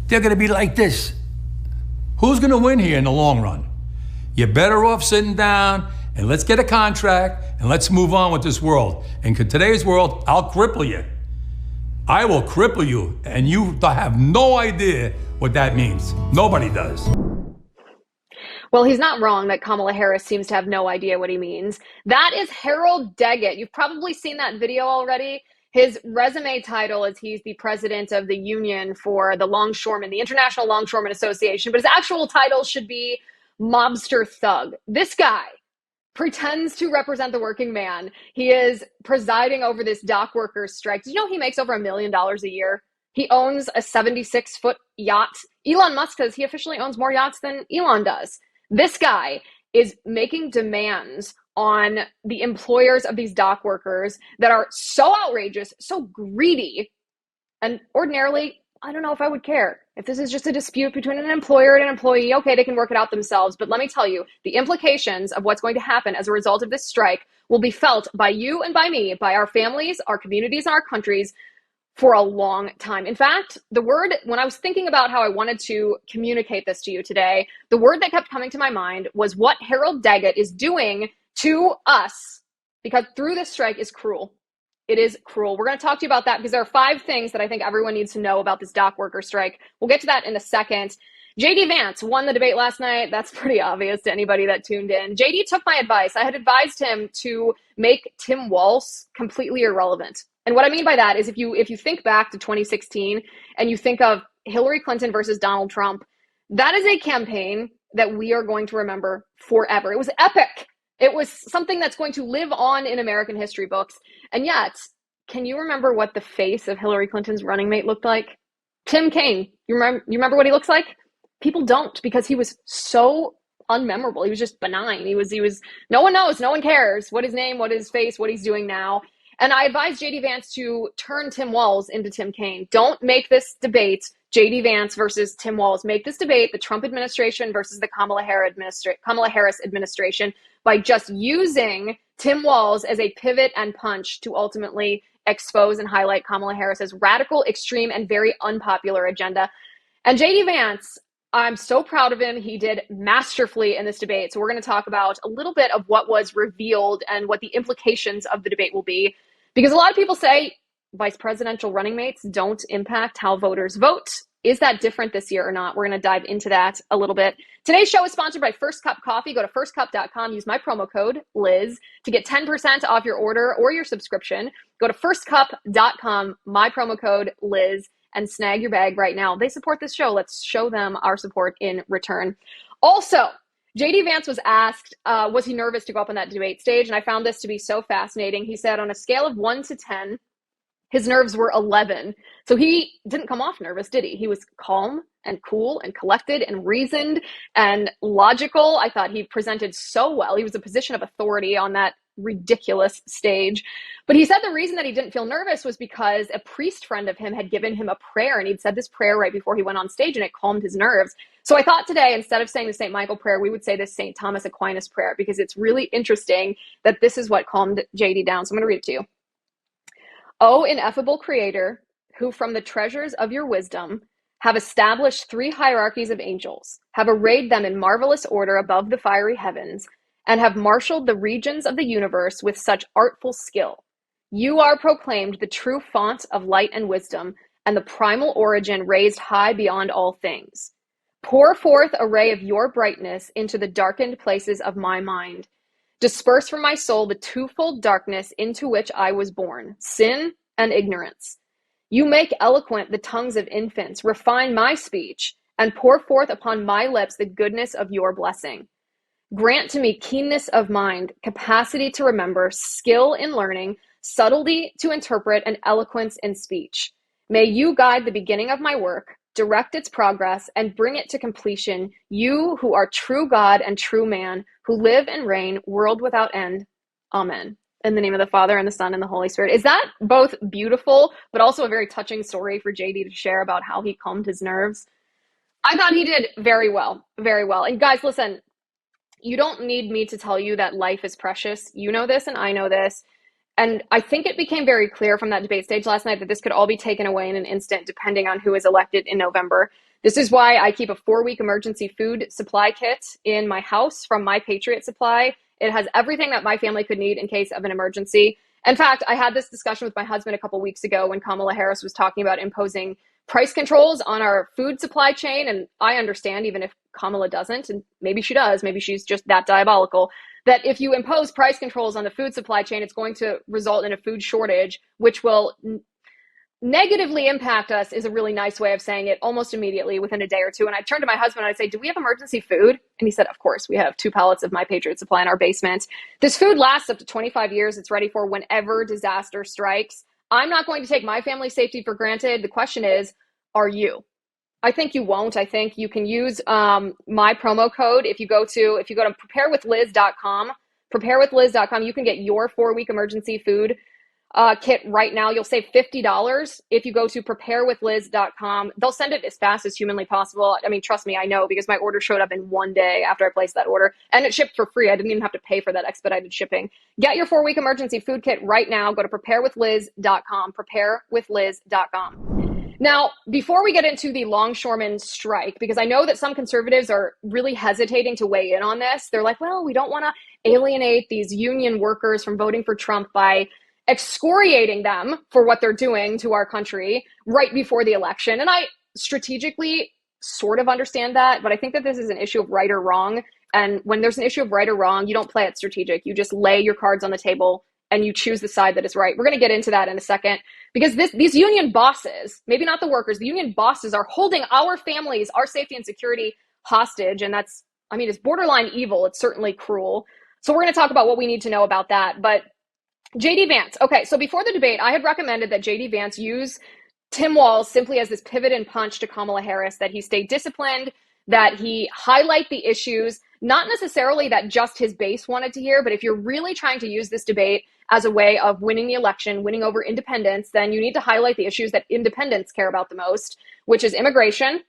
they're going to be like this. Who's going to win here in the long run? You're better off sitting down and let's get a contract and let's move on with this world. And in today's world, I'll cripple you. I will cripple you, and you have no idea what that means. Nobody does. Well, he's not wrong that Kamala Harris seems to have no idea what he means. That is Harold Daggett. You've probably seen that video already. His resume title is he's the president of the union for the longshoremen, the International Longshoremen Association, but his actual title should be mobster thug. This guy pretends to represent the working man. He is presiding over this dock workers strike. Did you know he makes over $1 million a year? He owns a 76-foot yacht. Elon Musk says he officially owns more yachts than Elon does. This guy is making demands on the employers of these dock workers that are so outrageous, so greedy, and ordinarily, I don't know if I would care. If this is just a dispute between an employer and an employee, okay, they can work it out themselves. But let me tell you, the implications of what's going to happen as a result of this strike will be felt by you and by me, by our families, our communities, and our countries for a long time. In fact, the word, when I was thinking about how I wanted to communicate this to you today, the word that kept coming to my mind was what Harold Daggett is doing to us, because through this strike is cruel. It is cruel. We're going to talk to you about that because there are 5 things that I think everyone needs to know about this dock worker strike. We'll get to that in a second. J.D. Vance won the debate last night. That's pretty obvious to anybody that tuned in. J.D. took my advice. I had advised him to make Tim Walz completely irrelevant. And what I mean by that is if you think back to 2016 and you think of Hillary Clinton versus Donald Trump, that is a campaign that we are going to remember forever. It was epic. It was something that's going to live on in American history books. And yet, can you remember what the face of Hillary Clinton's running mate looked like? Tim Kaine. You remember what he looks like? People don't, because he was so unmemorable. He was just benign. He was no one knows, no one cares what his name, what his face, what he's doing now. And I advised J.D. Vance to turn Tim Walz into Tim Kaine. Don't make this debate J.D. Vance versus Tim Walz. Make this debate the Trump administration versus the Kamala Harris administration by just using Tim Walz as a pivot and punch to ultimately expose and highlight Kamala Harris's radical, extreme, and very unpopular agenda. And J.D. Vance, I'm so proud of him. He did masterfully in this debate. So we're going to talk about a little bit of what was revealed and what the implications of the debate will be. Because a lot of people say vice presidential running mates don't impact how voters vote. Is that different this year or not? We're going to dive into that a little bit. Today's show is sponsored by First Cup Coffee. Go to firstcup.com. Use my promo code Liz to get 10% off your order or your subscription. Go to firstcup.com, my promo code Liz, and snag your bag right now. They support this show. Let's show them our support in return. Also, J.D. Vance was asked, was he nervous to go up on that debate stage? And I found this to be so fascinating. He said on a scale of 1 to 10, his nerves were 11. So he didn't come off nervous, did he? He was calm and cool and collected and reasoned and logical. I thought he presented so well. He was a position of authority on that ridiculous stage. But he said the reason that he didn't feel nervous was because a priest friend of him had given him a prayer, and he'd said this prayer right before he went on stage, and it calmed his nerves. So I thought today, instead of saying the St. Michael prayer, we would say the St. Thomas Aquinas prayer, because it's really interesting that this is what calmed JD down. So I'm going to read it to you. O ineffable Creator, who from the treasures of your wisdom have established 3 hierarchies of angels, have arrayed them in marvelous order above the fiery heavens, and have marshaled the regions of the universe with such artful skill. You are proclaimed the true font of light and wisdom, and the primal origin raised high beyond all things. Pour forth a ray of your brightness into the darkened places of my mind. Disperse from my soul the twofold darkness into which I was born, sin and ignorance. You make eloquent the tongues of infants, refine my speech, and pour forth upon my lips the goodness of your blessing. Grant to me keenness of mind, capacity to remember, skill in learning, subtlety to interpret, and eloquence in speech. May you guide the beginning of my work, direct its progress, and bring it to completion, you who are true God and true man, who live and reign, world without end. Amen. In the name of the Father, and the Son, and the Holy Spirit. Is that both beautiful, but also a very touching story for JD to share about how he calmed his nerves? I thought he did very well, very well. And guys, listen, you don't need me to tell you that life is precious. You know this, and I know this. And I think it became very clear from that debate stage last night that this could all be taken away in an instant, depending on who is elected in November. This is why I keep a 4-week emergency food supply kit in my house from my Patriot Supply. It has everything that my family could need in case of an emergency. In fact, I had this discussion with my husband a couple weeks ago when Kamala Harris was talking about imposing price controls on our food supply chain. And I understand, even if Kamala doesn't, and maybe she does, maybe she's just that diabolical, that if you impose price controls on the food supply chain, it's going to result in a food shortage, which will negatively impact us, is a really nice way of saying it, almost immediately within a day or two. And I'd turn to my husband and I'd say, do we have emergency food? And he said, of course, we have 2 pallets of my Patriot Supply in our basement. This food lasts up to 25 years. It's ready for whenever disaster strikes. I'm not going to take my family's safety for granted. The question is, are you? I think you won't. I think you can use my promo code. If you go to preparewithliz.com, you can get your 4-week emergency food kit right now. You'll save $50 if you go to preparewithliz.com. They'll send it as fast as humanly possible. I mean, trust me, I know, because my order showed up in 1 day after I placed that order, and it shipped for free. I didn't even have to pay for that expedited shipping. Get your 4-week emergency food kit right now. Go to preparewithliz.com, preparewithliz.com. Now, before we get into the longshoremen strike, because I know that some conservatives are really hesitating to weigh in on this. They're like, well, we don't want to alienate these union workers from voting for Trump by excoriating them for what they're doing to our country right before the election. And I strategically sort of understand that, but I think that this is an issue of right or wrong. And when there's an issue of right or wrong, you don't play it strategic. You just lay your cards on the table and you choose the side that is right. We're going to get into that in a second, because these union bosses, maybe not the workers, the union bosses are holding our families, our safety and security hostage. And that's, I mean, it's borderline evil. It's certainly cruel. So we're going to talk about what we need to know about that. But J.D. Vance. Okay, so before the debate, I had recommended that J.D. Vance use Tim Walz simply as this pivot and punch to Kamala Harris, that he stay disciplined, that he highlight the issues, not necessarily that just his base wanted to hear, but if you're really trying to use this debate as a way of winning the election, winning over independents, then you need to highlight the issues that independents care about the most, which is immigration,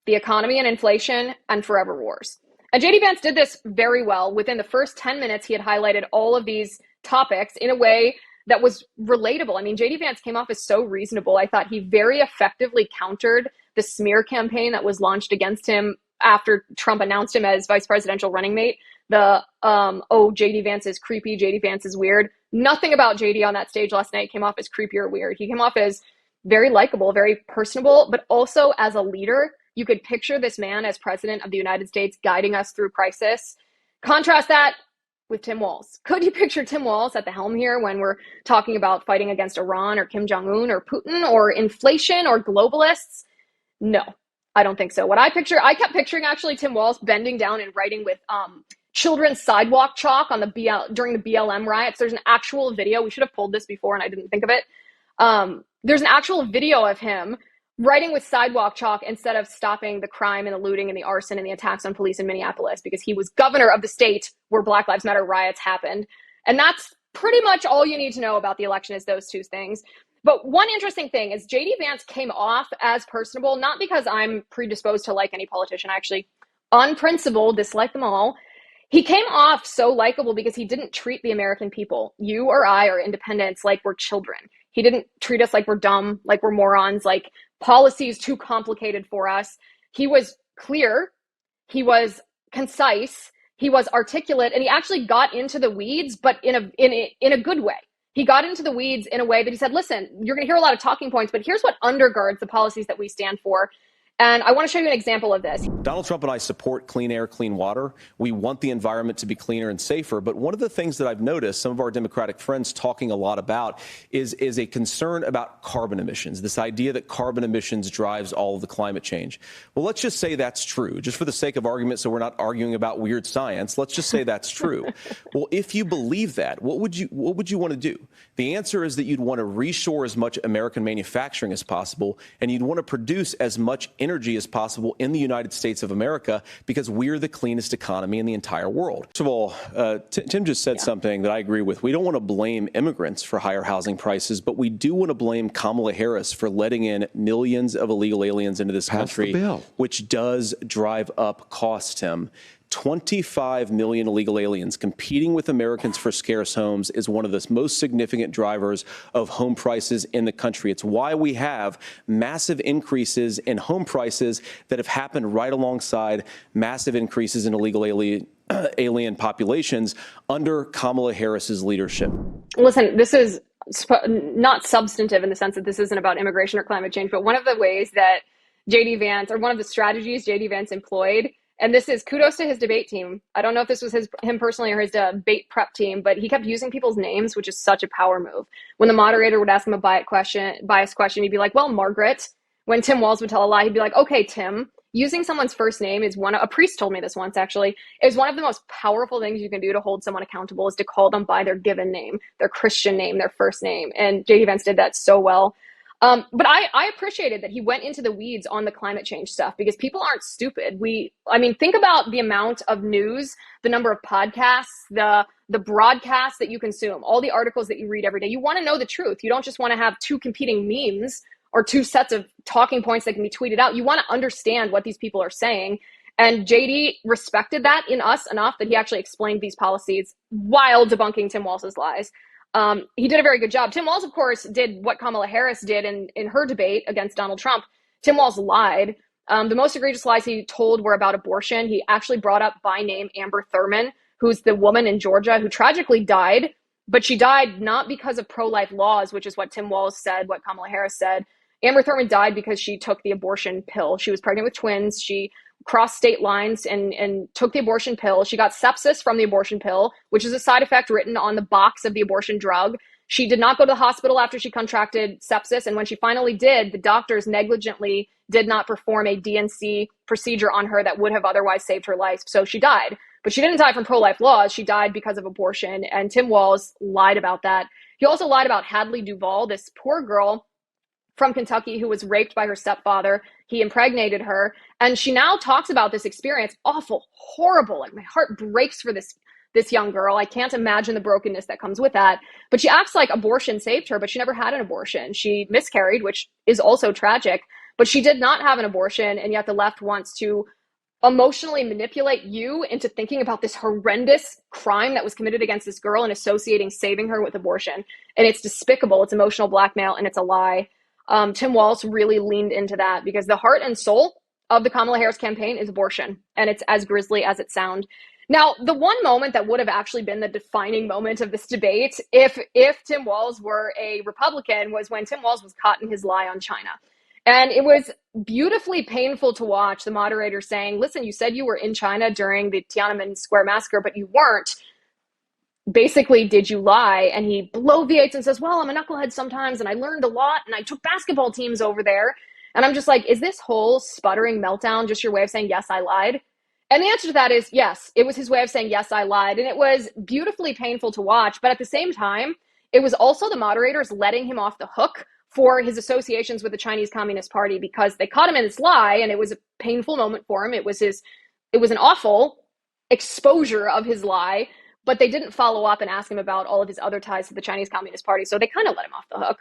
the economy and inflation, and forever wars. And J.D. Vance did this very well. Within the first 10 minutes, he had highlighted all of these topics in a way that was relatable. I mean, J.D. Vance came off as so reasonable. I thought he very effectively countered the smear campaign that was launched against him after Trump announced him as vice presidential running mate. J.D. Vance is creepy, J.D. Vance is weird. Nothing about J.D. on that stage last night came off as creepy or weird. He came off as very likable, very personable, but also as a leader. You could picture this man as president of the United States guiding us through crisis. Contrast that with Tim Walz. Could you picture Tim Walz at the helm here when we're talking about fighting against Iran or Kim Jong-un or Putin or inflation or globalists? No, I don't think so. I kept picturing actually Tim Walz bending down and writing with children's sidewalk chalk on during the BLM riots. There's an actual video. We should have pulled this before and I didn't think of it. There's an actual video of him writing with sidewalk chalk instead of stopping the crime and the looting and the arson and the attacks on police in Minneapolis, because he was governor of the state where Black Lives Matter riots happened. And that's pretty much all you need to know about the election, is those two things. But one interesting thing is J.D. Vance came off as personable, not because I'm predisposed to like any politician. I actually, on principle, dislike them all. He came off so likable because he didn't treat the American people, you or I or independents, like we're children. He didn't treat us like we're dumb, like we're morons, like policy is too complicated for us. He was clear, he was concise, he was articulate, and he actually got into the weeds, but in a good way. He got into the weeds in a way that he said, listen, you're going to hear a lot of talking points, but here's what undergirds the policies that we stand for. And I want to show you an example of this. Donald Trump and I support clean air, clean water. We want the environment to be cleaner and safer. But one of the things that I've noticed some of our Democratic friends talking a lot about is a concern about carbon emissions, this idea that carbon emissions drives all of the climate change. Well, let's just say that's true, just for the sake of argument, so we're not arguing about weird science. Let's just say that's true. Well, if you believe that, what would you want to do? The answer is that you'd want to reshore as much American manufacturing as possible, and you'd want to produce as much energy as possible in the United States of America, because we're the cleanest economy in the entire world. First of all, Tim just said something that I agree with. We don't want to blame immigrants for higher housing prices, but we do want to blame Kamala Harris for letting in millions of illegal aliens into this country, which does drive up costs, Tim. 25 million illegal aliens competing with Americans for scarce homes is one of the most significant drivers of home prices in the country. It's why we have massive increases in home prices that have happened right alongside massive increases in illegal alien populations under Kamala Harris's leadership. Listen, this is not substantive in the sense that this isn't about immigration or climate change, but one of the ways that J.D. Vance, or one of the strategies J.D. Vance employed, and this is kudos to his debate team. I don't know if this was him personally or his debate prep team, but he kept using people's names, which is such a power move. When the moderator would ask him a biased question, he'd be like, well, Margaret. When Tim Walz would tell a lie, he'd be like, okay, Tim. Using someone's first name is a priest told me this once actually, is one of the most powerful things you can do to hold someone accountable, is to call them by their given name, their Christian name, their first name. And J.D. Vance did that so well. But I appreciated that he went into the weeds on the climate change stuff, because people aren't stupid. Think about the amount of news, the number of podcasts, the broadcasts that you consume, all the articles that you read every day. You want to know the truth. You don't just want to have two competing memes or two sets of talking points that can be tweeted out. You want to understand what these people are saying. And JD respected that in us enough that he actually explained these policies while debunking Tim Walz's lies. He did a very good job. Tim Walz, of course, did what Kamala Harris did in her debate against Donald Trump. Tim Walz lied. The most egregious lies he told were about abortion. He actually brought up by name Amber Thurman, who's the woman in Georgia who tragically died, but she died not because of pro-life laws, which is what Tim Walz said, what Kamala Harris said. Amber Thurman died because she took the abortion pill. She was pregnant with twins. She crossed state lines and took the abortion pill. She got sepsis from the abortion pill, which is a side effect written on the box of the abortion drug. She did not go to the hospital after she contracted sepsis. And when she finally did, the doctors negligently did not perform a DNC procedure on her that would have otherwise saved her life. So she died. But she didn't die from pro-life laws. She died because of abortion. And Tim Walz lied about that. He also lied about Hadley Duvall, this poor girl from Kentucky who was raped by her stepfather. He impregnated her. And she now talks about this experience. Awful, horrible. Like, my heart breaks for this young girl. I can't imagine the brokenness that comes with that. But she acts like abortion saved her, but she never had an abortion. She miscarried, which is also tragic. But she did not have an abortion. And yet the left wants to emotionally manipulate you into thinking about this horrendous crime that was committed against this girl and associating saving her with abortion. And it's despicable. It's emotional blackmail, and it's a lie. Tim Walz really leaned into that, because the heart and soul of the Kamala Harris campaign is abortion, and it's as grisly as it sounds. Now, the one moment that would have actually been the defining moment of this debate, if Tim Walz were a Republican, was when Tim Walz was caught in his lie on China. And it was beautifully painful to watch the moderator saying, listen, you said you were in China during the Tiananmen Square massacre, but you weren't. Basically, did you lie? And he bloviates and says, well, I'm a knucklehead sometimes, and I learned a lot, and I took basketball teams over there. And I'm just like, is this whole sputtering meltdown just your way of saying, yes, I lied? And the answer to that is yes, it was his way of saying, yes, I lied. And it was beautifully painful to watch. But at the same time, it was also the moderators letting him off the hook for his associations with the Chinese Communist Party, because they caught him in this lie, and it was a painful moment for him. It was an awful exposure of his lie. But they didn't follow up and ask him about all of his other ties to the Chinese Communist Party. So they kind of let him off the hook.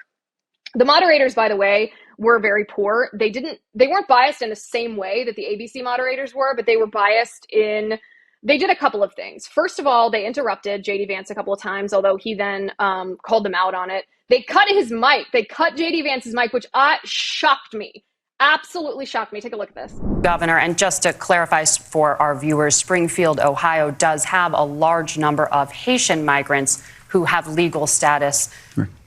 The moderators, by the way, were very poor. They weren't biased in the same way that the ABC moderators were, but they were biased they did a couple of things. First of all, they interrupted J.D. Vance a couple of times, although he then called them out on it. They cut his mic. They cut J.D. Vance's mic, which shocked me. Absolutely shocked me. Take a look at this. Governor, and just to clarify for our viewers, Springfield, Ohio does have a large number of Haitian migrants who have legal status,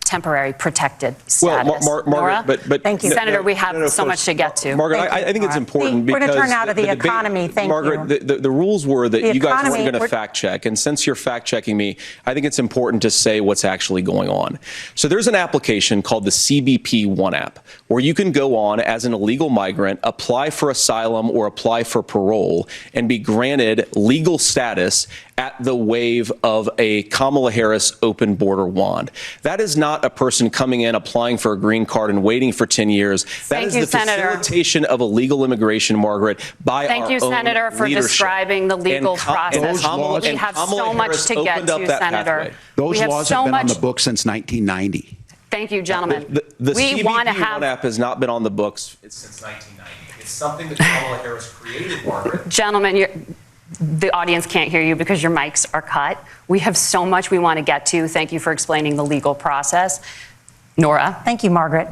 temporary protected status. Well, Margaret, but thank you, Senator. We have so much to get to. Margaret, I think it's important because we're going to turn out of the economy. Thank you. Margaret, the rules were that you guys weren't going to fact check, and since you're fact checking me, I think it's important to say what's actually going on. So there's an application called the CBP One app, where you can go on as an illegal migrant, apply for asylum or apply for parole, and be granted legal status at the wave of a Kamala Harris open border wand. That is not a person coming in, applying for a green card and waiting for 10 years. That is the facilitation of illegal immigration, Margaret, by our own leadership. Thank you, Senator, for describing the legal process. We have so much to get to, Senator. Those laws have been on the books since 1990. Thank you, gentlemen. The CBP One app has not been on the books since 1990. It's something that Kamala Harris created, Margaret. Gentlemen, The audience can't hear you because your mics are cut. We have so much we want to get to. Thank you for explaining the legal process. Nora. Thank you, Margaret.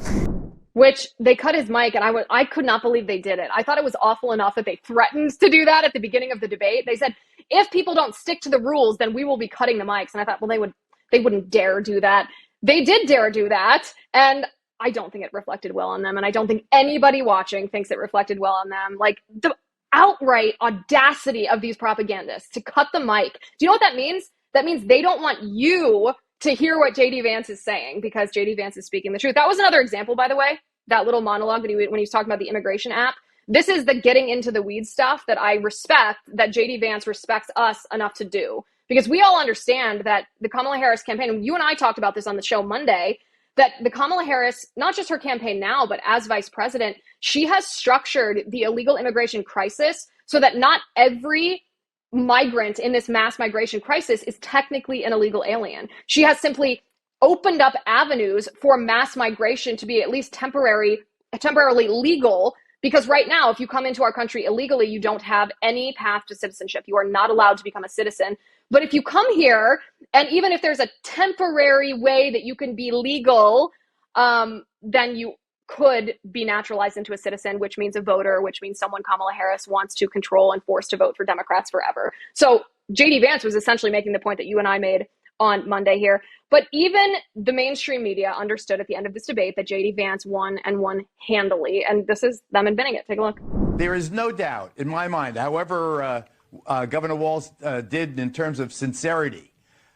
Which they cut his mic, and I could not believe they did it. I thought it was awful enough that they threatened to do that at the beginning of the debate. They said, if people don't stick to the rules, then we will be cutting the mics. And I thought, well, they wouldn't dare do that. They did dare do that, and I don't think it reflected well on them, and I don't think anybody watching thinks it reflected well on them. Like, the outright audacity of these propagandists to cut the mic. Do you know what that means? That means they don't want you to hear what J.D. Vance is saying because J.D. Vance is speaking the truth. That was another example, by the way, that little monologue that when he was talking about the immigration app. This is the getting into the weeds stuff that I respect, that J.D. Vance respects us enough to do. Because we all understand that the Kamala Harris campaign, and you and I talked about this on the show Monday, that the Kamala Harris, not just her campaign now, but as vice president, she has structured the illegal immigration crisis so that not every migrant in this mass migration crisis is technically an illegal alien. She has simply opened up avenues for mass migration to be at least temporarily legal, because right now, if you come into our country illegally, you don't have any path to citizenship. You are not allowed to become a citizen. But if you come here, and even if there's a temporary way that you can be legal, then you could be naturalized into a citizen, which means a voter, which means someone Kamala Harris wants to control and force to vote for Democrats forever. So J.D. Vance was essentially making the point that you and I made on Monday here. But even the mainstream media understood at the end of this debate that J.D. Vance won, and won handily. And this is them admitting it. Take a look. There is no doubt in my mind, however Governor Walz did in terms of sincerity,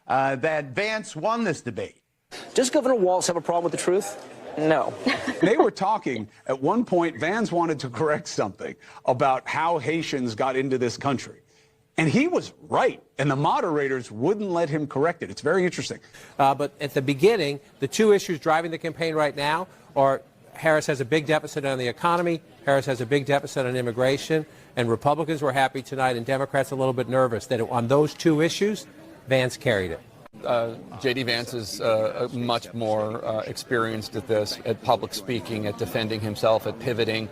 that Vance won this debate. Does Governor Walz have a problem with the truth? No. They were talking at one point. Vance wanted to correct something about how Haitians got into this country. And he was right. And the moderators wouldn't let him correct it. It's very interesting. But at the beginning, the two issues driving the campaign right now are Harris has a big deficit on the economy. Harris has a big deficit on immigration. And Republicans were happy tonight, and Democrats a little bit nervous that on those two issues, Vance carried it. J.D. Vance is much more experienced at this, at public speaking, at defending himself, at pivoting.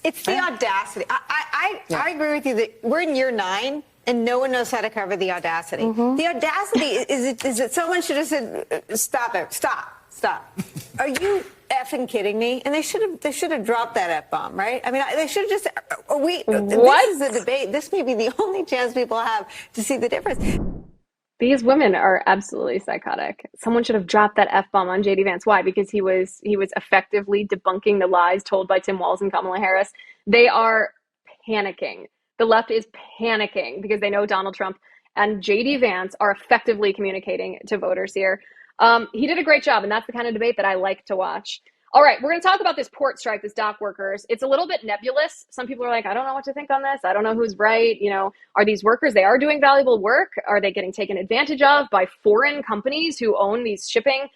It's the audacity. I agree with you that we're in year 9 and no one knows how to cover the audacity. Mm-hmm. The audacity is that someone should have said, stop it, stop. Are you effing kidding me? And they should have dropped that F-bomb, right? I mean, they should have just, this is a debate. This may be the only chance people have to see the difference. These women are absolutely psychotic. Someone should have dropped that F-bomb on J.D. Vance. Why? Because he was effectively debunking the lies told by Tim Walz and Kamala Harris. They are panicking. The left is panicking because they know Donald Trump and J.D. Vance are effectively communicating to voters here. He did a great job, and that's the kind of debate that I like to watch. All right, we're going to talk about this port strike, this dock workers. It's a little bit nebulous. Some people are like, I don't know what to think on this. I don't know who's right. You know, are these workers, they are doing valuable work? Are they getting taken advantage of by foreign companies who own these shipping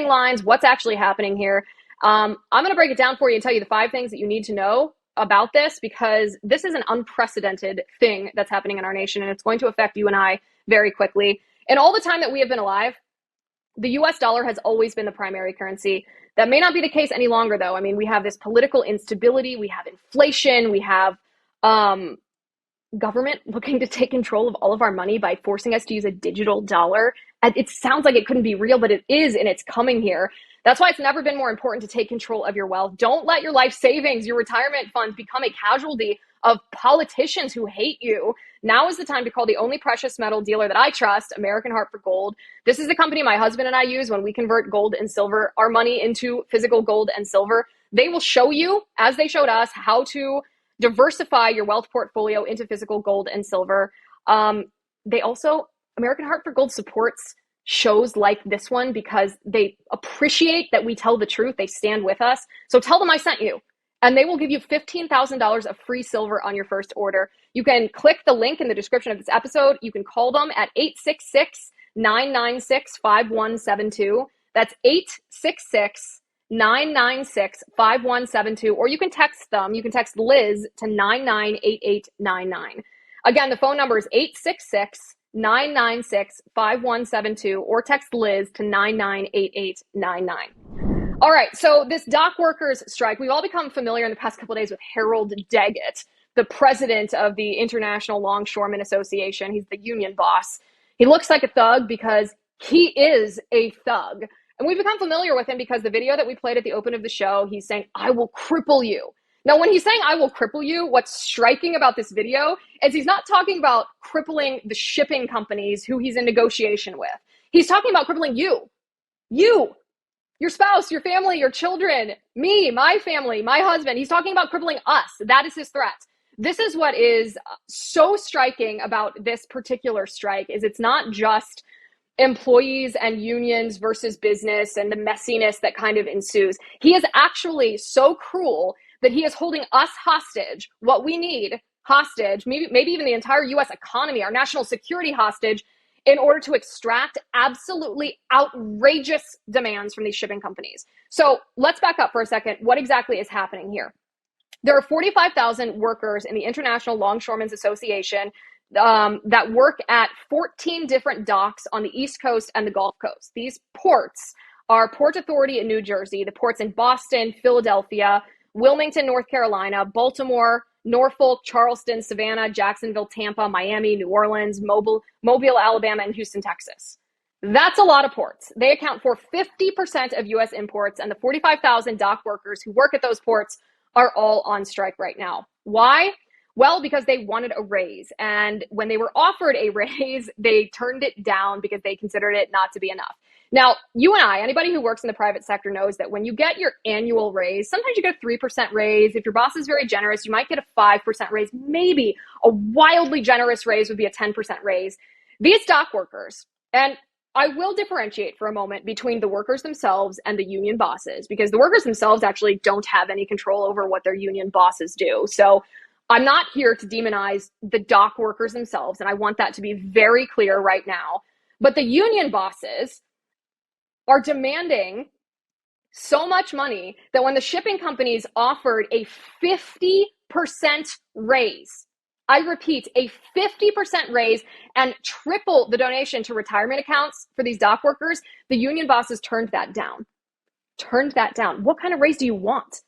lines? What's actually happening here? I'm going to break it down for you and tell you the 5 things that you need to know about this, because this is an unprecedented thing that's happening in our nation, and it's going to affect you and I very quickly. In all the time that we have been alive, the US dollar has always been the primary currency. That may not be the case any longer, though. I mean, we have this political instability, we have inflation, we have government looking to take control of all of our money by forcing us to use a digital dollar. It sounds like it couldn't be real, but it is, and it's coming here. That's why it's never been more important to take control of your wealth. Don't let your life savings, your retirement funds become a casualty of politicians who hate you. Now is the time to call the only precious metal dealer that I trust, American Hartford Gold. This is the company my husband and I use when we convert gold and silver, our money, into physical gold and silver. They will show you, as they showed us, how to diversify your wealth portfolio into physical gold and silver. They also, American Hartford Gold supports shows like this one because they appreciate that we tell the truth. They stand with us. So tell them I sent you, and they will give you $15,000 of free silver on your first order. You can click the link in the description of this episode. You can call them at 866-996-5172. That's 866-996-5172. Or you can text them. You can text Liz to 998899. Again, the phone number is 866-996-5172, or text Liz to 998899. All right, so this dock workers strike, we've all become familiar in the past couple of days with Harold Daggett the president of the International Longshoremen Association. He's the union boss. He looks like a thug because he is a thug. And we've become familiar with him because the video that we played at the open of the show, he's saying, "I will cripple you." Now, when he's saying, "I will cripple you," what's striking about this video is he's not talking about crippling the shipping companies who he's in negotiation with. He's talking about crippling you, your spouse, your family, your children, me, my family, my husband. He's talking about crippling us. That is his threat. This is what is so striking about this particular strike is it's not just employees and unions versus business and the messiness that kind of ensues. He is actually so cruel that he is holding us hostage, what we need hostage, maybe even the entire US economy, our national security hostage, in order to extract absolutely outrageous demands from these shipping companies. So let's back up for a second. What exactly is happening here? There are 45,000 workers in the International Longshoremen Association that work at 14 different docks on the East Coast and the Gulf Coast. These ports are Port Authority in New Jersey, the ports in Boston, Philadelphia, Wilmington, North Carolina, Baltimore, Norfolk, Charleston, Savannah, Jacksonville, Tampa, Miami, New Orleans, Mobile, Alabama, and Houston, Texas. That's a lot of ports. They account for 50% of U.S. imports, and the 45,000 dock workers who work at those ports are all on strike right now. Why? Well, because they wanted a raise. And when they were offered a raise, they turned it down because they considered it not to be enough. Now, you and I, anybody who works in the private sector knows that when you get your annual raise, sometimes you get a 3% raise. If your boss is very generous, you might get a 5% raise. Maybe a wildly generous raise would be a 10% raise. These dock workers, and I will differentiate for a moment between the workers themselves and the union bosses, because the workers themselves actually don't have any control over what their union bosses do. So I'm not here to demonize the dock workers themselves, and I want that to be very clear right now. But the union bosses are demanding so much money that when the shipping companies offered a 50% raise, I repeat, a 50% raise and triple the donation to retirement accounts for these dock workers, the union bosses turned that down. What kind of raise do you want?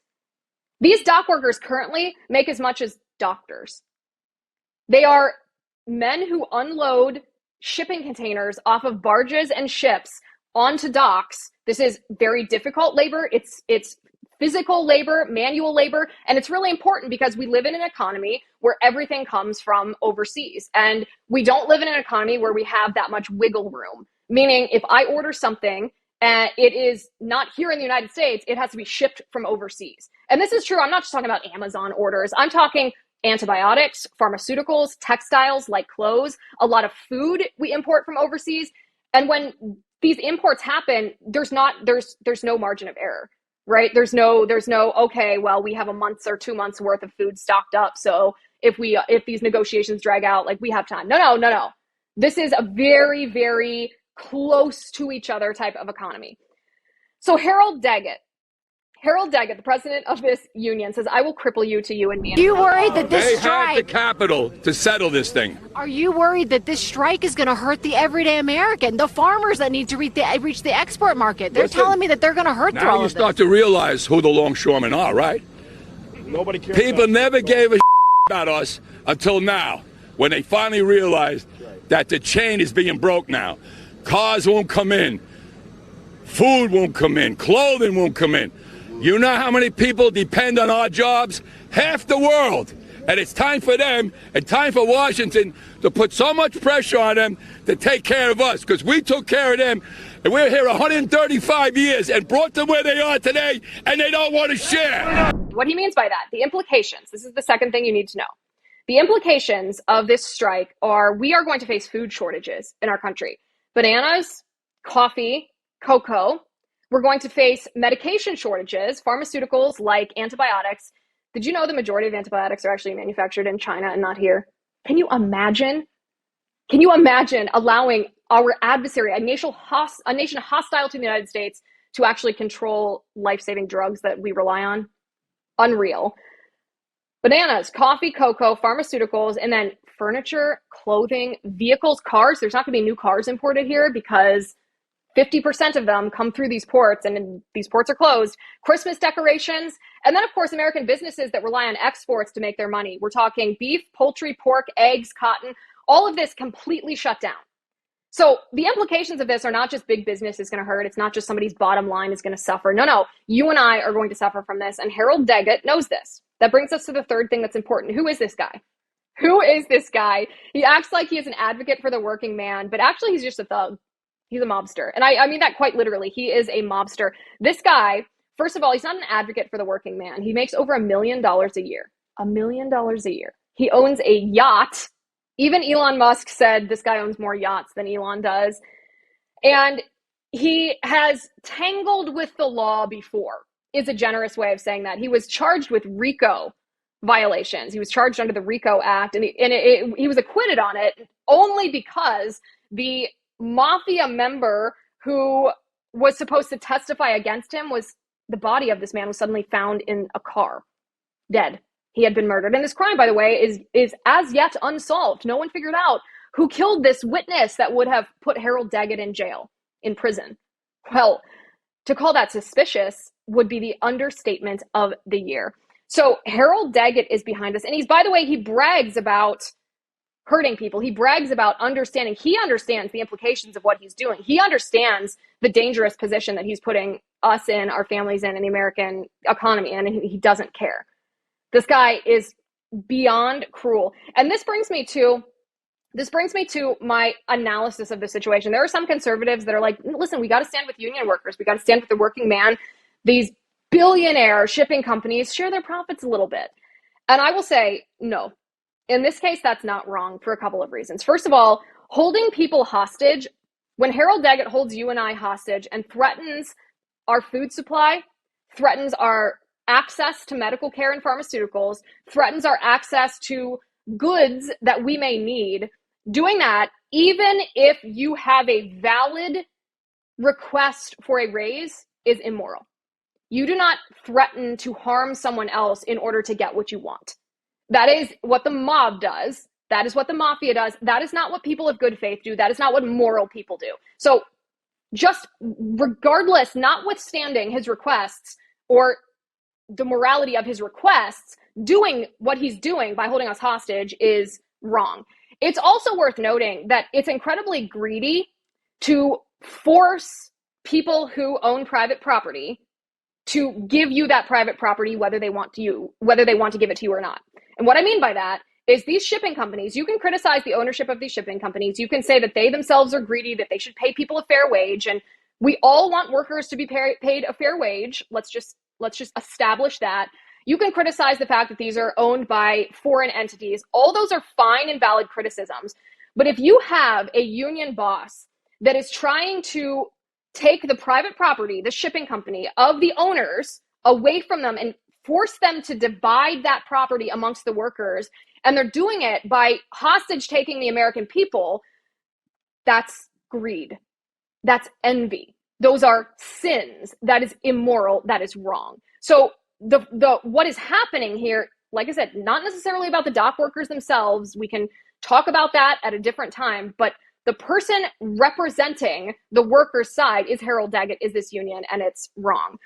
These dock workers currently make as much as doctors. They are men who unload shipping containers off of barges and ships onto docks. This is very difficult labor. It's physical labor, manual labor, and it's really important because we live in an economy where everything comes from overseas. And we don't live in an economy where we have that much wiggle room. Meaning if I order something and it is not here in the United States, it has to be shipped from overseas. And this is true. I'm not just talking about Amazon orders. I'm talking antibiotics, pharmaceuticals, textiles like clothes, a lot of food we import from overseas. And when these imports happen, there's no margin of error, right? There's no, okay, well, we have a month's or 2 months worth of food stocked up. So if these negotiations drag out, like we have time. No. This is a very, very close to each other type of economy. So Harold Daggett, the president of this union, says, "I will cripple you to you and me." Are you worried that this They had the capital to settle this thing. Are you worried that this strike is going to hurt the everyday American, the farmers that need to reach the export market? They're telling me that they're going to hurt through all Now you of start this. to realize who the longshoremen are, right? Nobody cares. People never gave a about us until now, when they finally realized that the chain is being broke now. Cars won't come in. Food won't come in. Clothing won't come in. You know how many people depend on our jobs? Half the world. And it's time for them and time for Washington to put so much pressure on them to take care of us, because we took care of them. And we're here 135 years and brought them where they are today, and they don't want to share. What he means by that, the implications, this is the second thing you need to know. The implications of this strike are we are going to face food shortages in our country. Bananas, coffee, cocoa. We're going to face medication shortages, pharmaceuticals like antibiotics. Did you know the majority of antibiotics are actually manufactured in China and not here? Can you imagine? Can you imagine allowing our adversary, a nation hostile to the United States, to actually control life-saving drugs that we rely on? Unreal. Bananas, coffee, cocoa, pharmaceuticals, and then furniture, clothing, vehicles, cars. There's not going to be new cars imported here because 50% of them come through these ports, and these ports are closed. Christmas decorations, and then, of course, American businesses that rely on exports to make their money. We're talking beef, poultry, pork, eggs, cotton, all of this completely shut down. So the implications of this are not just big business is going to hurt. It's not just somebody's bottom line is going to suffer. No, you and I are going to suffer from this, and Harold Daggett knows this. That brings us to the third thing that's important. Who is this guy? Who is this guy? He acts like he is an advocate for the working man, but actually he's just a thug. He's a mobster. And I mean that quite literally. He is a mobster. This guy, first of all, he's not an advocate for the working man. He makes over $1 million a year. $1 million a year. He owns a yacht. Even Elon Musk said this guy owns more yachts than Elon does. And he has tangled with the law before, is a generous way of saying that. He was charged with RICO violations. He was charged under the RICO Act, and he was acquitted on it only because the mafia member who was supposed to testify against him the body of this man was suddenly found in a car, dead. He had been murdered. And this crime, by the way, is as yet unsolved. No one figured out who killed this witness that would have put Harold Daggett in jail, in prison. Well, to call that suspicious would be the understatement of the year. So Harold Daggett is behind this. And he's, by the way, he brags about hurting people. He brags about understanding. He understands the implications of what he's doing. He understands the dangerous position that he's putting us in, our families in the American economy, and he doesn't care. This guy is beyond cruel. And this brings me to my analysis of the situation. There are some conservatives that are like, listen, we got to stand with union workers. We got to stand with the working man. These billionaire shipping companies share their profits a little bit. And I will say, no. In this case, that's not wrong for a couple of reasons. First of all, holding people hostage, when Harold Daggett holds you and I hostage and threatens our food supply, threatens our access to medical care and pharmaceuticals, threatens our access to goods that we may need, doing that, even if you have a valid request for a raise, is immoral. You do not threaten to harm someone else in order to get what you want. That is what the mob does. That is what the mafia does. That is not what people of good faith do. That is not what moral people do. So just regardless, notwithstanding his requests or the morality of his requests, doing what he's doing by holding us hostage is wrong. It's also worth noting that it's incredibly greedy to force people who own private property to give you that private property, whether they want to give it to you or not. And what I mean by that is these shipping companies, you can criticize the ownership of these shipping companies. You can say that they themselves are greedy, that they should pay people a fair wage. And we all want workers to be paid a fair wage. Let's just establish that. You can criticize the fact that these are owned by foreign entities. All those are fine and valid criticisms. But if you have a union boss that is trying to take the private property, the shipping company, of the owners away from them and force them to divide that property amongst the workers, and they're doing it by hostage taking the American people, that's greed. That's envy. Those are sins. That is immoral. That is wrong. So the what is happening here, like I said, not necessarily about the dock workers themselves. We can talk about that at a different time, but the person representing the workers' side is Harold Daggett, is this union, and it's wrong.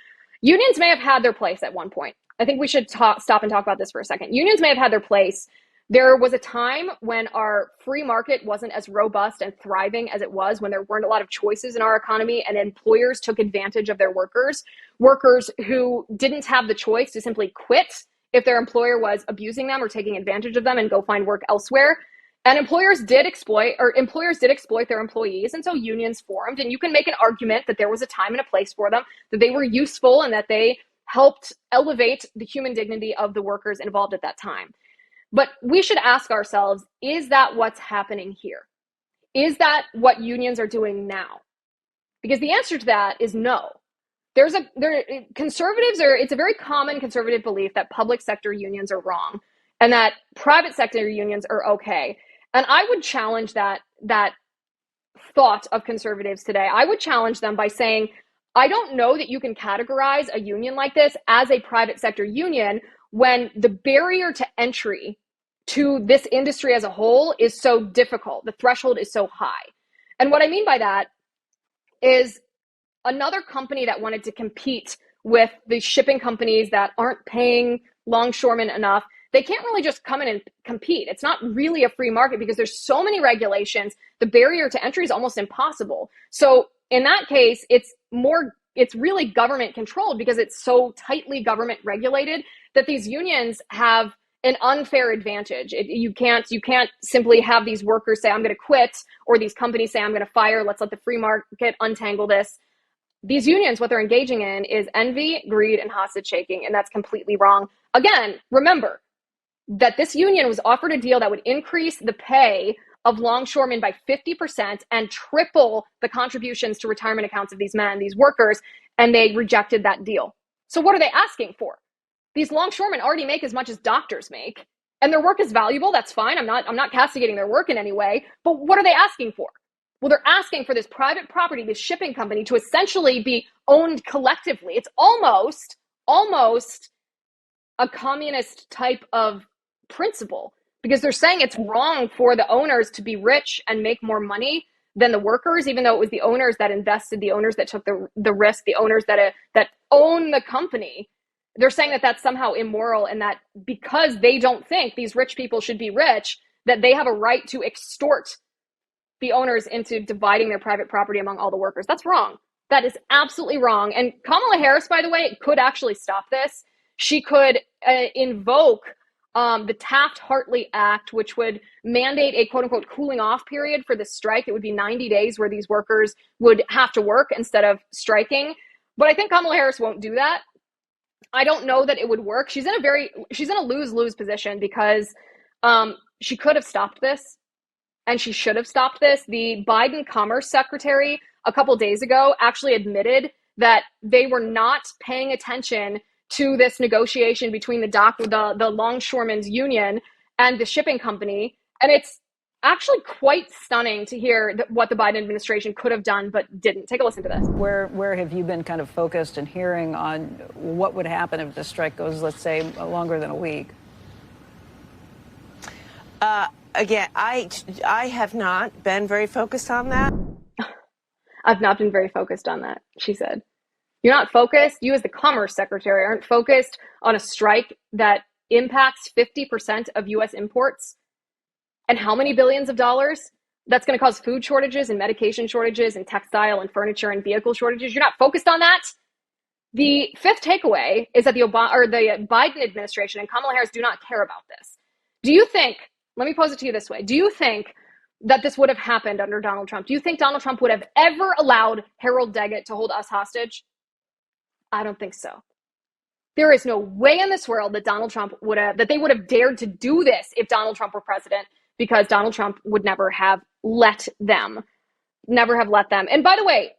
Unions may have had their place at one point. I think we should stop and talk about this for a second. Unions may have had their place. There was a time when our free market wasn't as robust and thriving as it was, when there weren't a lot of choices in our economy and employers took advantage of their workers who didn't have the choice to simply quit if their employer was abusing them or taking advantage of them and go find work elsewhere. And employers did exploit their employees, and so unions formed. And you can make an argument that there was a time and a place for them, that they were useful and that they helped elevate the human dignity of the workers involved at that time. But we should ask ourselves, is that what's happening here? Is that what unions are doing now? Because the answer to that is no. It's a very common conservative belief that public sector unions are wrong and that private sector unions are okay. And I would challenge that thought of conservatives today. I would challenge them by saying, I don't know that you can categorize a union like this as a private sector union when the barrier to entry to this industry as a whole is so difficult. The threshold is so high. And what I mean by that is another company that wanted to compete with the shipping companies that aren't paying longshoremen enough. They can't really just come in and compete. It's not really a free market because there's so many regulations. The barrier to entry is almost impossible. So in that case, it's really government controlled because it's so tightly government regulated that these unions have an unfair advantage. You can't simply have these workers say, I'm going to quit, or these companies say, I'm going to fire. Let's let the free market untangle this. These unions, what they're engaging in is envy, greed, and hostage taking, and that's completely wrong. Again, remember that this union was offered a deal that would increase the pay of longshoremen by 50% and triple the contributions to retirement accounts of these men, these workers, and they rejected that deal. So what are they asking for? These longshoremen already make as much as doctors make, and their work is valuable. That's fine. I'm not castigating their work in any way, but what are they asking for? Well, they're asking for this private property, this shipping company, to essentially be owned collectively. It's almost a communist type of principle, because they're saying it's wrong for the owners to be rich and make more money than the workers, even though it was the owners that invested, the owners that took the risk, the owners that own the company. They're saying that that's somehow immoral, and that because they don't think these rich people should be rich, that they have a right to extort the owners into dividing their private property among all the workers. That's wrong. That is absolutely wrong. And Kamala Harris, by the way, could actually stop this. She could invoke the Taft-Hartley Act, which would mandate a quote-unquote cooling off period for the strike. It would be 90 days where these workers would have to work instead of striking. But I think Kamala Harris won't do that. I don't know that it would work. She's in a lose-lose position because she could have stopped this, and she should have stopped this. The Biden Commerce Secretary a couple days ago actually admitted that they were not paying attention to this negotiation between the longshoremen's union and the shipping company. And it's actually quite stunning to hear what the Biden administration could have done but didn't. Take a listen to this. Where have you been kind of focused and hearing on what would happen if the strike goes, let's say, longer than a week? Again, I have not been very focused on that. I've not been very focused on that, she said. You're not focused, you as the Commerce Secretary aren't focused on a strike that impacts 50% of U.S. imports and how many billions of dollars that's going to cause food shortages and medication shortages and textile and furniture and vehicle shortages. You're not focused on that. The fifth takeaway is that the Biden administration and Kamala Harris do not care about this. Do you think, let me pose it to you this way, do you think that this would have happened under Donald Trump? Do you think Donald Trump would have ever allowed Harold Daggett to hold us hostage? I don't think so. There is no way in this world that they would have dared to do this if Donald Trump were president, because Donald Trump would never have let them. And by the way,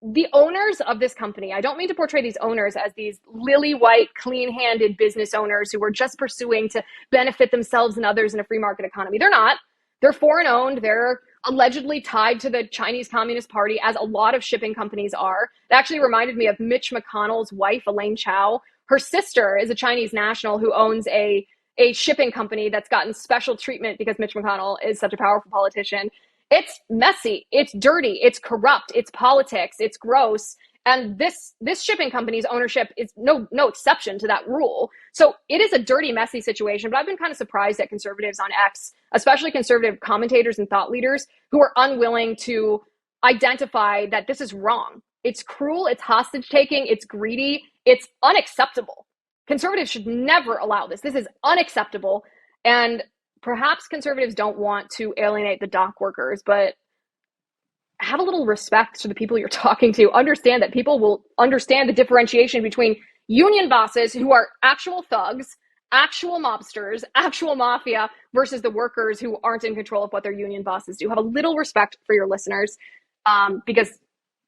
the owners of this company, I don't mean to portray these owners as these lily white, clean-handed business owners who are just pursuing to benefit themselves and others in a free market economy. They're not. They're foreign owned. They're allegedly tied to the Chinese Communist Party, as a lot of shipping companies are. It actually reminded me of Mitch McConnell's wife, Elaine Chao. Her sister is a Chinese national who owns a shipping company that's gotten special treatment because Mitch McConnell is such a powerful politician. It's messy, it's dirty, it's corrupt, it's politics, it's gross. And this shipping company's ownership is no exception to that rule. So it is a dirty, messy situation. But I've been kind of surprised at conservatives on X, especially conservative commentators and thought leaders, who are unwilling to identify that this is wrong. It's cruel, it's hostage taking, it's greedy, it's unacceptable. Conservatives should never allow this. This is unacceptable. And perhaps conservatives don't want to alienate the dock workers, but have a little respect to the people you're talking to. Understand that people will understand the differentiation between union bosses who are actual thugs, actual mobsters, actual mafia, versus the workers who aren't in control of what their union bosses do. Have a little respect for your listeners, because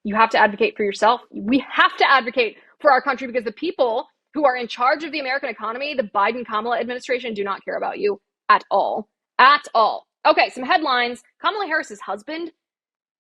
you have to advocate for yourself. We have to advocate for our country, because the people who are in charge of the American economy, the Biden-Kamala administration, do not care about you at all. At all. Okay, some headlines. Kamala Harris's husband.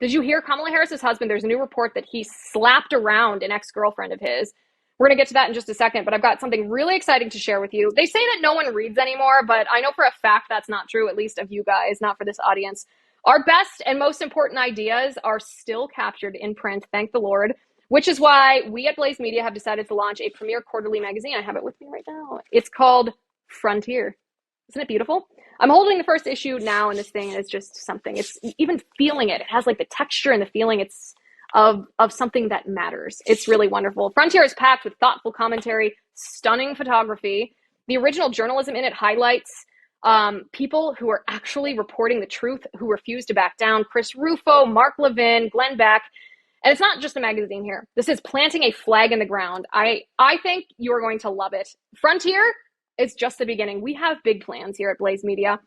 Did you hear Kamala Harris's husband? There's a new report that he slapped around an ex-girlfriend of his. We're going to get to that in just a second, but I've got something really exciting to share with you. They say that no one reads anymore, but I know for a fact that's not true, at least of you guys, not for this audience. Our best and most important ideas are still captured in print, thank the Lord, which is why we at Blaze Media have decided to launch a premier quarterly magazine. I have it with me right now. It's called Frontier. Isn't it beautiful? I'm holding the first issue now, and this thing is just something. It's even feeling it. It has like the texture and the feeling of something that matters. It's really wonderful. Frontier is packed with thoughtful commentary, stunning photography. The original journalism in it highlights people who are actually reporting the truth, who refuse to back down. Chris Rufo, Mark Levin, Glenn Beck. And it's not just a magazine here. This is planting a flag in the ground. I think you're going to love it. Frontier is just the beginning. We have big plans here at Blaze Media.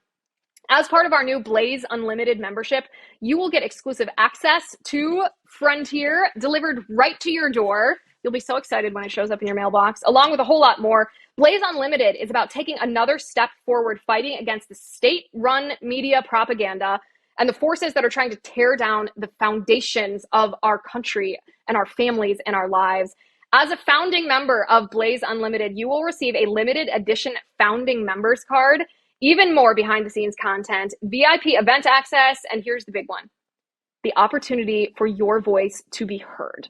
As part of our new Blaze Unlimited membership, you will get exclusive access to Frontier delivered right to your door. You'll be so excited when it shows up in your mailbox, along with a whole lot more. Blaze Unlimited is about taking another step forward, fighting against the state-run media propaganda and the forces that are trying to tear down the foundations of our country and our families and our lives. As a founding member of Blaze Unlimited, you will receive a limited edition founding members card, even more behind the scenes content, VIP event access, and here's the big one, the opportunity for your voice to be heard.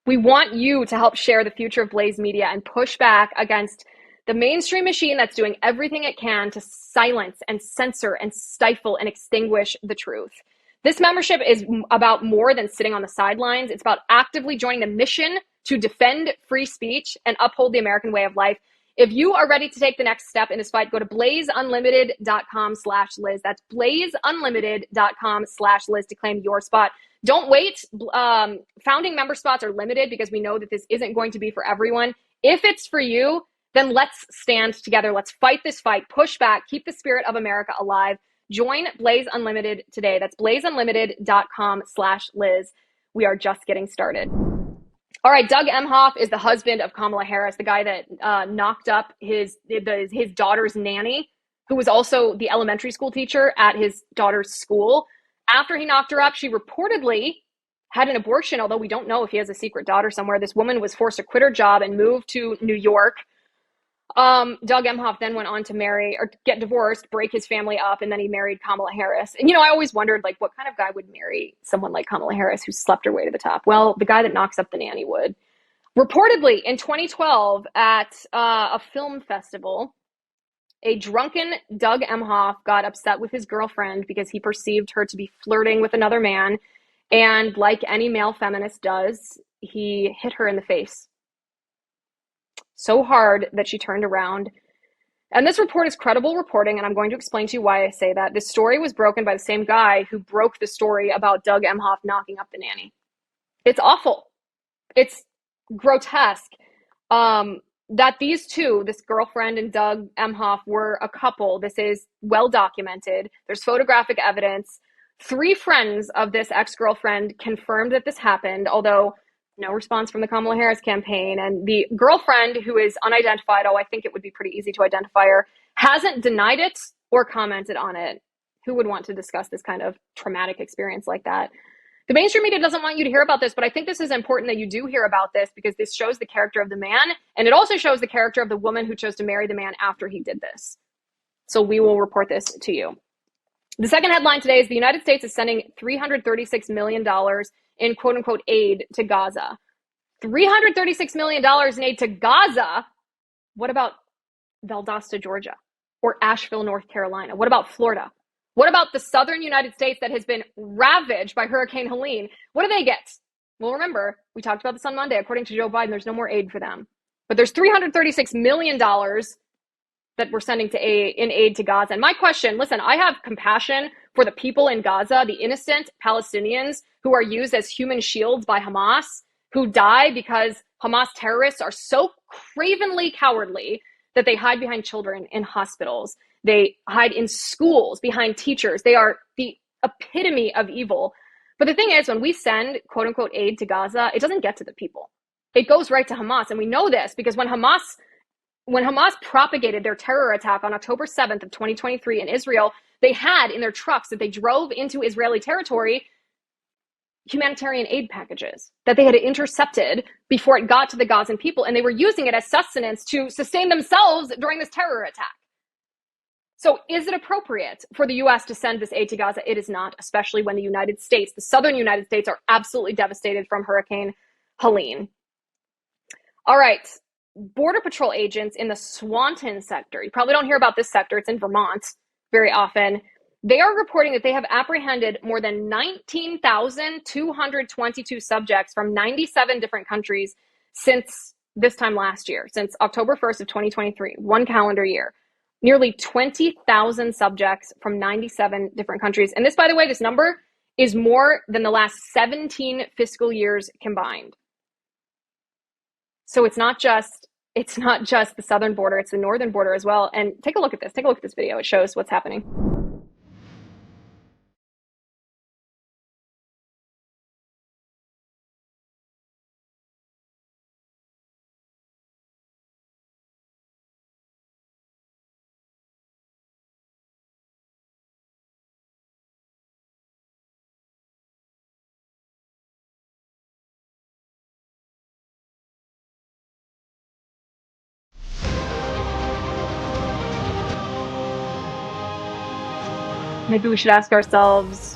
We want you to help share the future of Blaze Media and push back against the mainstream machine that's doing everything it can to silence and censor and stifle and extinguish the truth. This membership is about more than sitting on the sidelines. It's about actively joining the mission to defend free speech and uphold the American way of life. If you are ready to take the next step in this fight, go to blazeunlimited.com/Liz. That's blazeunlimited.com/Liz to claim your spot. Don't wait. Founding member spots are limited because we know that this isn't going to be for everyone. If it's for you, then let's stand together. Let's fight this fight, push back, keep the spirit of America alive. Join Blaze Unlimited today. That's blazeunlimited.com/Liz. We are just getting started. All right, Doug Emhoff is the husband of Kamala Harris, the guy that knocked up his daughter's nanny, who was also the elementary school teacher at his daughter's school. After he knocked her up, she reportedly had an abortion, although we don't know if he has a secret daughter somewhere. This woman was forced to quit her job and move to New York. Doug Emhoff then went on to marry or get divorced, break his family up, and then he married Kamala Harris. And, I always wondered, like, what kind of guy would marry someone like Kamala Harris who slept her way to the top? Well, the guy that knocks up the nanny would. Reportedly, in 2012, at a film festival, a drunken Doug Emhoff got upset with his girlfriend because he perceived her to be flirting with another man. And like any male feminist does, he hit her in the face so hard that she turned around. And this report is credible reporting, and I'm going to explain to you why I say that. This story was broken by the same guy who broke the story about Doug Emhoff knocking up the nanny. It's awful. It's grotesque. That these two, this girlfriend and Doug Emhoff, were a couple. This is well documented. There's photographic evidence. 3 friends of this ex-girlfriend confirmed that this happened, although no response from the Kamala Harris campaign. And the girlfriend, who is unidentified, I think it would be pretty easy to identify her, hasn't denied it or commented on it. Who would want to discuss this kind of traumatic experience like that? The mainstream media doesn't want you to hear about this, but I think this is important that you do hear about this because this shows the character of the man, and it also shows the character of the woman who chose to marry the man after he did this. So we will report this to you. The second headline today is the United States is sending $336 million in quote-unquote aid to Gaza. $336 million in aid to Gaza? What about Valdosta, Georgia? Or Asheville, North Carolina? What about Florida? What about the southern United States that has been ravaged by Hurricane Helene? What do they get? Well, remember, we talked about this on Monday. According to Joe Biden, there's no more aid for them. But there's $336 million that we're sending in aid to Gaza. And my question, listen, I have compassion for the people in Gaza, the innocent Palestinians who are used as human shields by Hamas, who die because Hamas terrorists are so cravenly cowardly that they hide behind children in hospitals. They hide in schools behind teachers. They are the epitome of evil. But the thing is, when we send quote unquote aid to Gaza, it doesn't get to the people. It goes right to Hamas. And we know this because when Hamas propagated their terror attack on October 7th of 2023 in Israel, they had in their trucks that they drove into Israeli territory humanitarian aid packages that they had intercepted before it got to the Gazan people. And they were using it as sustenance to sustain themselves during this terror attack. So is it appropriate for the U.S. to send this aid to Gaza? It is not, especially when the United States, the southern United States, are absolutely devastated from Hurricane Helene. All right. Border Patrol agents in the Swanton sector. You probably don't hear about this sector. It's in Vermont very often. They are reporting that they have apprehended more than 19,222 subjects from 97 different countries since this time last year, since October 1st of 2023, one calendar year. Nearly 20,000 subjects from 97 different countries. And this, by the way, this number is more than the last 17 fiscal years combined. So it's not just the southern border, it's the northern border as well. And take a look at this. Take a look at this video. It shows what's happening. Maybe we should ask ourselves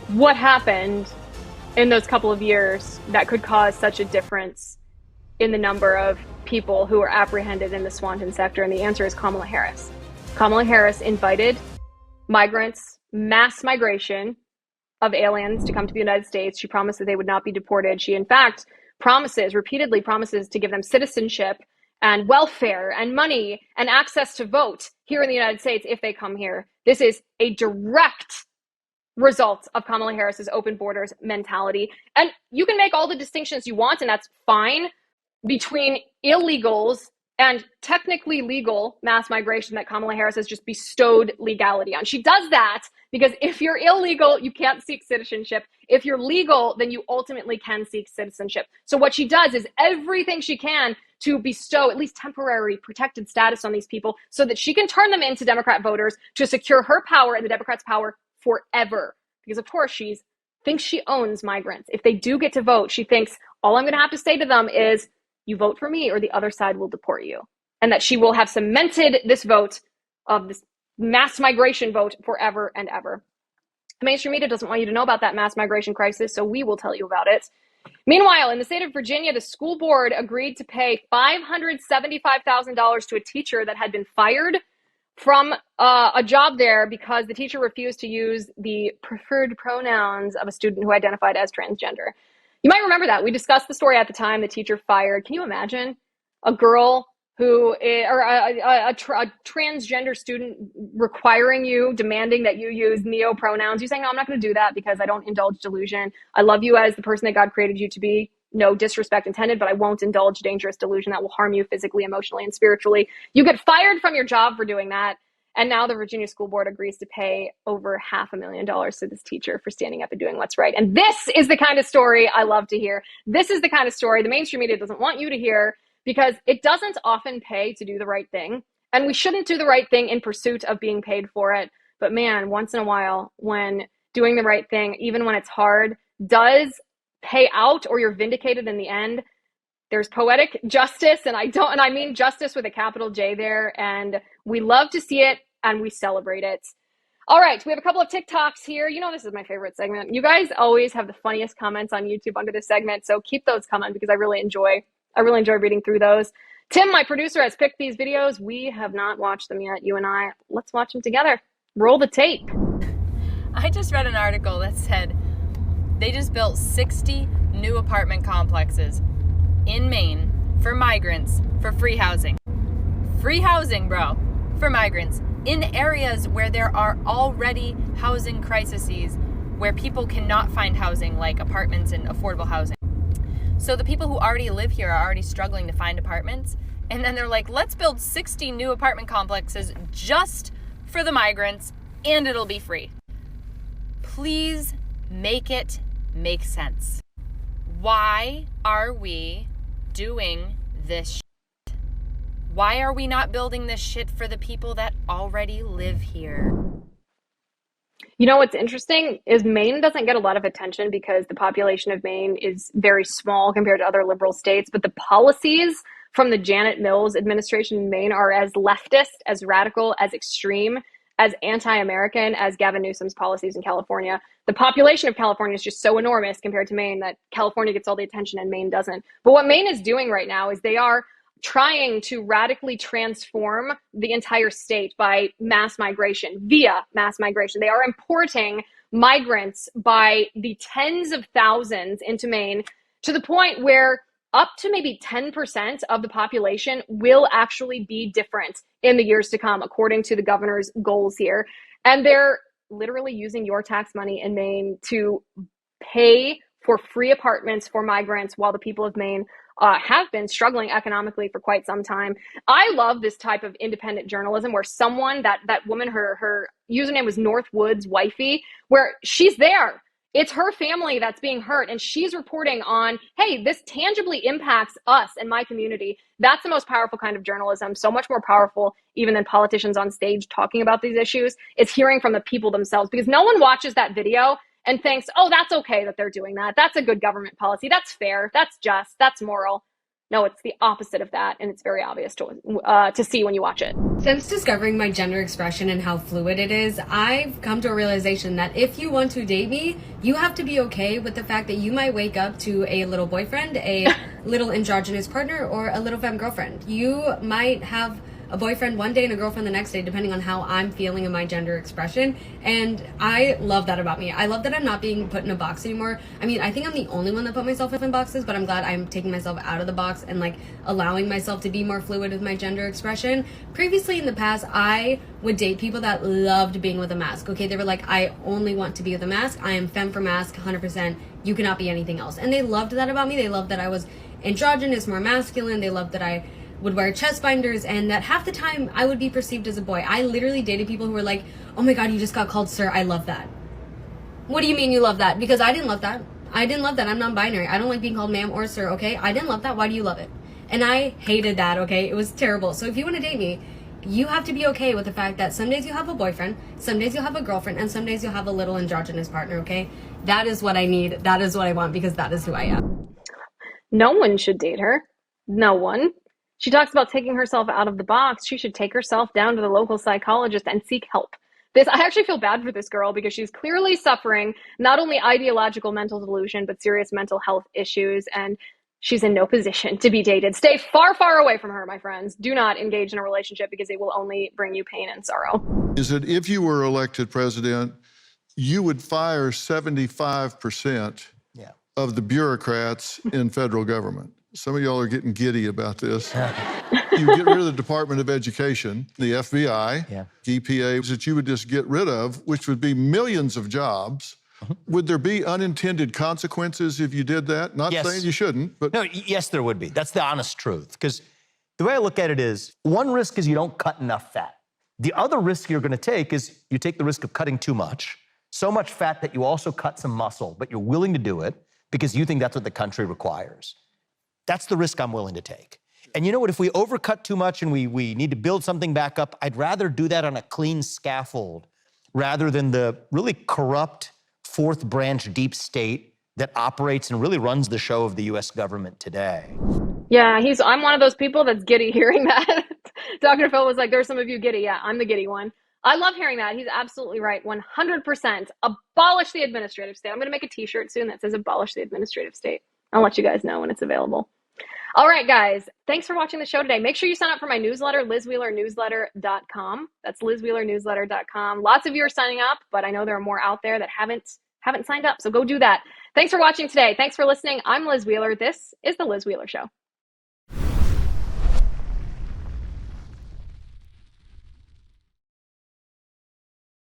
what happened in those couple of years that could cause such a difference in the number of people who were apprehended in the Swanton sector. And the answer is Kamala Harris. Kamala Harris invited migrants, mass migration of aliens to come to the United States. She promised that they would not be deported. She, in fact, repeatedly promises to give them citizenship and welfare and money and access to vote here in the United States if they come here. This is a direct result of Kamala Harris's open borders mentality. And you can make all the distinctions you want, and that's fine, between illegals and technically legal mass migration that Kamala Harris has just bestowed legality on. She does that because if you're illegal, you can't seek citizenship. If you're legal, then you ultimately can seek citizenship. So what she does is everything she can to bestow at least temporary protected status on these people so that she can turn them into Democrat voters to secure her power and the Democrats' power forever. Because of course she thinks she owns migrants. If they do get to vote, she thinks all I'm going to have to say to them is, you vote for me or the other side will deport you. And that she will have cemented this vote of this mass migration vote forever and ever. The mainstream media doesn't want you to know about that mass migration crisis, so we will tell you about it. Meanwhile, in the state of Virginia, the school board agreed to pay $575,000 to a teacher that had been fired from a job there because the teacher refused to use the preferred pronouns of a student who identified as transgender. You might remember that. We discussed the story at the time, the teacher fired. Can you imagine a girl who, or a transgender student requiring you, demanding that you use neo pronouns? You saying, no, I'm not going to do that because I don't indulge delusion. I love you as the person that God created you to be. No disrespect intended, but I won't indulge dangerous delusion that will harm you physically, emotionally, and spiritually. You get fired from your job for doing that. And now the Virginia School Board agrees to pay over $500,000 to this teacher for standing up and doing what's right. And this is the kind of story I love to hear. This is the kind of story the mainstream media doesn't want you to hear because it doesn't often pay to do the right thing. And we shouldn't do the right thing in pursuit of being paid for it. But man, once in a while, when doing the right thing, even when it's hard, does pay out or you're vindicated in the end, there's poetic justice, and I mean justice with a capital J there, and we love to see it and we celebrate it. All right, we have a couple of TikToks here. You know, this is my favorite segment. You guys always have the funniest comments on YouTube under this segment, so keep those coming because I really enjoy reading through those. Tim, my producer, has picked these videos. We have not watched them yet, you and I. Let's watch them together. Roll the tape. I just read an article that said they just built 60 new apartment complexes in Maine for migrants for free housing. Free housing, bro, for migrants in areas where there are already housing crises, where people cannot find housing like apartments and affordable housing. So the people who already live here are already struggling to find apartments. And then they're like, let's build 60 new apartment complexes just for the migrants and it'll be free. Please make it make sense. Why are we doing this shit? Why are we not building this shit for the people that already live here? You know what's interesting is Maine doesn't get a lot of attention because the population of Maine is very small compared to other liberal states, but the policies from the Janet Mills administration in Maine are as leftist, as radical, as extreme, as anti-American as Gavin Newsom's policies in California. The population of California is just so enormous compared to Maine that California gets all the attention and Maine doesn't. But what Maine is doing right now is they are trying to radically transform the entire state by mass migration, via mass migration. They are importing migrants by the tens of thousands into Maine, to the point where up to maybe 10% of the population will actually be different in the years to come, according to the governor's goals here. And they're literally using your tax money in Maine to pay for free apartments for migrants while the people of Maine have been struggling economically for quite some time. I love this type of independent journalism where someone, that woman, her username was Northwoods Wifey, where she's there. It's her family that's being hurt, and she's reporting on, hey, this tangibly impacts us and my community. That's the most powerful kind of journalism, so much more powerful even than politicians on stage talking about these issues. It's hearing from the people themselves, because no one watches that video and thinks, oh, that's okay that they're doing that. That's a good government policy. That's fair. That's just. That's moral. No, it's the opposite of that, and it's very obvious to see when you watch it. Since discovering my gender expression and how fluid it is, I've come to a realization that if you want to date me, you have to be okay with the fact that you might wake up to a little boyfriend, a little androgynous partner, or a little femme girlfriend. You might have a boyfriend one day and a girlfriend the next day, depending on how I'm feeling in my gender expression. And I love that about me. I love that I'm not being put in a box anymore. I mean, I think I'm the only one that put myself in boxes, but I'm glad I'm taking myself out of the box and like allowing myself to be more fluid with my gender expression. Previously in the past, I would date people that loved being with a mask. Okay, they were like, I only want to be with a mask. I am femme for mask, 100%. You cannot be anything else. And they loved that about me. They loved that I was androgynous, more masculine. They loved that I would wear chest binders, and that half the time I would be perceived as a boy. I literally dated people who were like, oh my god, you just got called sir, I love that. What do you mean you love that? Because I didn't love that. I didn't love that. I'm non-binary. I don't like being called ma'am or sir, okay? I didn't love that. Why do you love it? And I hated that, okay? It was terrible. So if you want to date me, you have to be okay with the fact that some days you have a boyfriend, some days you'll have a girlfriend, and some days you'll have a little androgynous partner, okay? That is what I need. That is what I want, because that is who I am. No one should date her. No one. She talks about taking herself out of the box. She should take herself down to the local psychologist and seek help. I actually feel bad for this girl, because she's clearly suffering not only ideological mental delusion, but serious mental health issues, and she's in no position to be dated. Stay far, far away from her, my friends. Do not engage in a relationship, because it will only bring you pain and sorrow. Is that if you were elected president, you would fire 75% of the bureaucrats in federal government. Some of y'all are getting giddy about this. You get rid of the Department of Education, the FBI, EPA, that you would just get rid of, which would be millions of jobs. Would there be unintended consequences if you did that? Not saying you shouldn't, but... No, yes, there would be. That's the honest truth. Because the way I look at it is, one risk is you don't cut enough fat. The other risk you're gonna take is you take the risk of cutting too much, so much fat that you also cut some muscle, but you're willing to do it because you think that's what the country requires. That's the risk I'm willing to take. And you know what, if we overcut too much and we need to build something back up, I'd rather do that on a clean scaffold rather than the really corrupt fourth branch deep state that operates and really runs the show of the US government today. Yeah, I'm one of those people that's giddy hearing that. Dr. Phil was like, there's some of you giddy. Yeah, I'm the giddy one. I love hearing that. He's absolutely right. 100%. Abolish the administrative state. I'm going to make a t-shirt soon that says abolish the administrative state. I'll let you guys know when it's available. All right, guys. Thanks for watching the show today. Make sure you sign up for my newsletter, LizWheelerNewsletter.com. That's LizWheelerNewsletter.com. Lots of you are signing up, but I know there are more out there that haven't signed up, so go do that. Thanks for watching today. Thanks for listening. I'm Liz Wheeler. This is The Liz Wheeler Show.